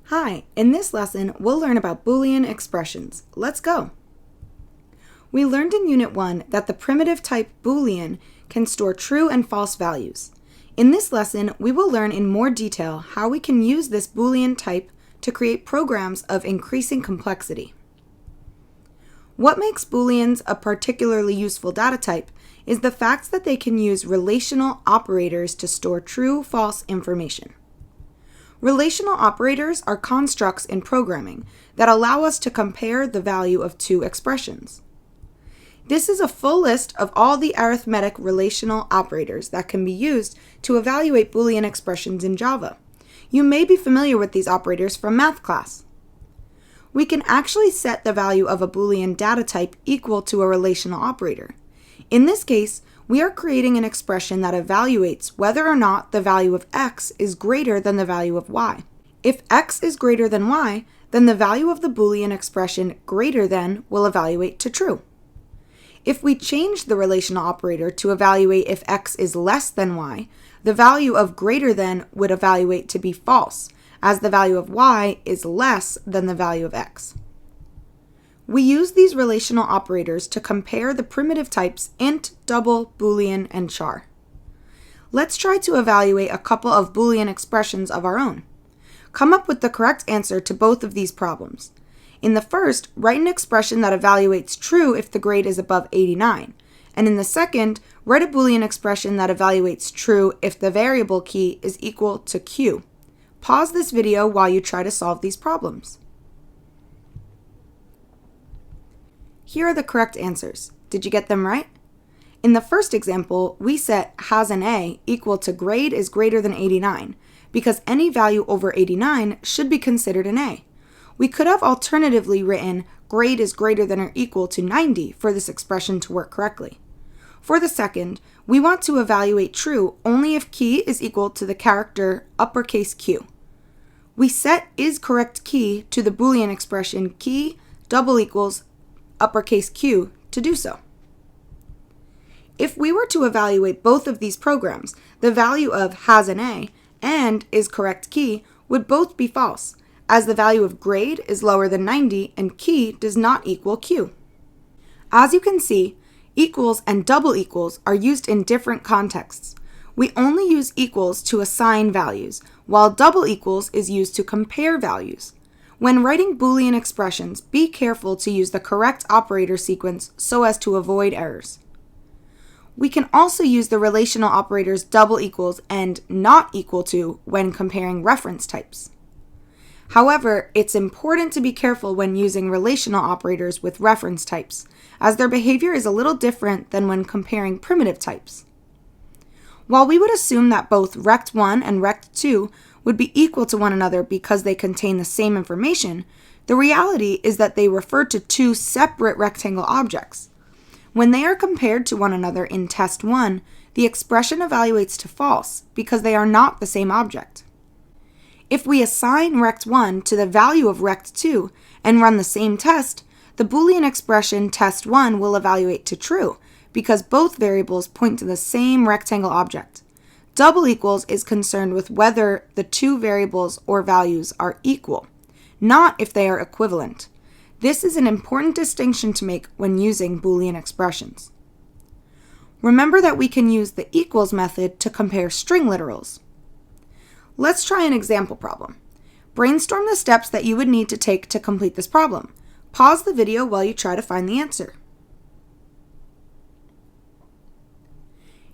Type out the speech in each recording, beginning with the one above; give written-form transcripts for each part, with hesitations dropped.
Hi, in this lesson, we'll learn about Boolean expressions. Let's go! We learned in Unit 1 that the primitive type Boolean can store true and false values. In this lesson, we will learn in more detail how we can use this Boolean type to create programs of increasing complexity. What makes Booleans a particularly useful data type is the fact that they can use relational operators to store true-false information. Relational operators are constructs in programming that allow us to compare the value of two expressions. This is a full list of all the arithmetic relational operators that can be used to evaluate Boolean expressions in Java. You may be familiar with these operators from math class. We can actually set the value of a Boolean data type equal to a relational operator. In this case, we are creating an expression that evaluates whether or not the value of x is greater than the value of y. If x is greater than y, then the value of the Boolean expression greater than will evaluate to true. If we change the relational operator to evaluate if x is less than y, the value of greater than would evaluate to be false, as the value of y is less than the value of x. We use these relational operators to compare the primitive types int, double, boolean, and char. Let's try to evaluate a couple of Boolean expressions of our own. Come up with the correct answer to both of these problems. In the first, write an expression that evaluates true if the grade is above 89, and in the second, write a Boolean expression that evaluates true if the variable key is equal to q. Pause this video while you try to solve these problems. Here are the correct answers. Did you get them right? In the first example, we set has an A equal to grade is greater than 89, because any value over 89 should be considered an A. We could have alternatively written grade is greater than or equal to 90 for this expression to work correctly. For the second, we want to evaluate true only if key is equal to the character uppercase Q. We set isCorrectKey to the Boolean expression key double equals uppercase Q to do so. If we were to evaluate both of these programs, the value of has an A and isCorrectKey would both be false, as the value of grade is lower than 90 and key does not equal Q. As you can see, equals and double equals are used in different contexts. We only use equals to assign values, while double equals is used to compare values. When writing Boolean expressions, be careful to use the correct operator sequence so as to avoid errors. We can also use the relational operators double equals and not equal to when comparing reference types. However, it's important to be careful when using relational operators with reference types, as their behavior is a little different than when comparing primitive types. While we would assume that both rect1 and rect2 would be equal to one another because they contain the same information, the reality is that they refer to two separate rectangle objects. When they are compared to one another in test 1, the expression evaluates to false because they are not the same object. If we assign rect1 to the value of rect2 and run the same test, the Boolean expression test1 will evaluate to true because both variables point to the same rectangle object. Double equals is concerned with whether the two variables or values are equal, not if they are equivalent. This is an important distinction to make when using Boolean expressions. Remember that we can use the equals method to compare string literals. Let's try an example problem. Brainstorm the steps that you would need to take to complete this problem. Pause the video while you try to find the answer.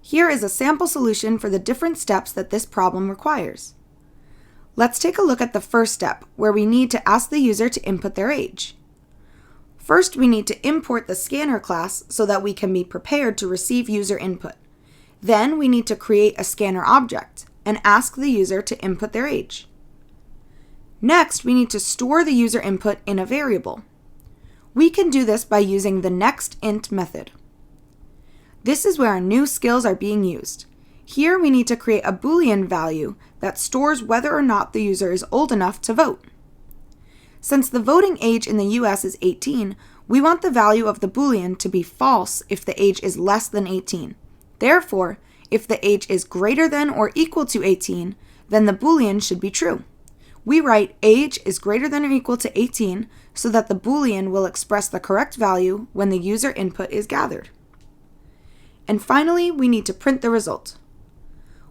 Here is a sample solution for the different steps that this problem requires. Let's take a look at the first step, where we need to ask the user to input their age. First, we need to import the scanner class so that we can be prepared to receive user input. Then we need to create a scanner object and ask the user to input their age. Next, we need to store the user input in a variable. We can do this by using the nextInt method. This is where our new skills are being used. Here we need to create a Boolean value that stores whether or not the user is old enough to vote. Since the voting age in the US is 18, we want the value of the Boolean to be false if the age is less than 18. Therefore, if the age is greater than or equal to 18, then the Boolean should be true. We write age is greater than or equal to 18 so that the Boolean will express the correct value when the user input is gathered. And finally, we need to print the result.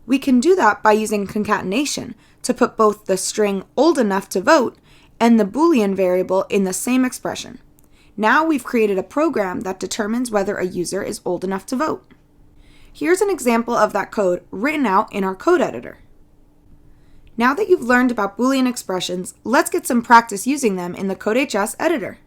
We can do that by using concatenation to put both the string old enough to vote and the Boolean variable in the same expression. Now we've created a program that determines whether a user is old enough to vote. Here's an example of that code written out in our code editor. Now that you've learned about Boolean expressions, let's get some practice using them in the CodeHS editor.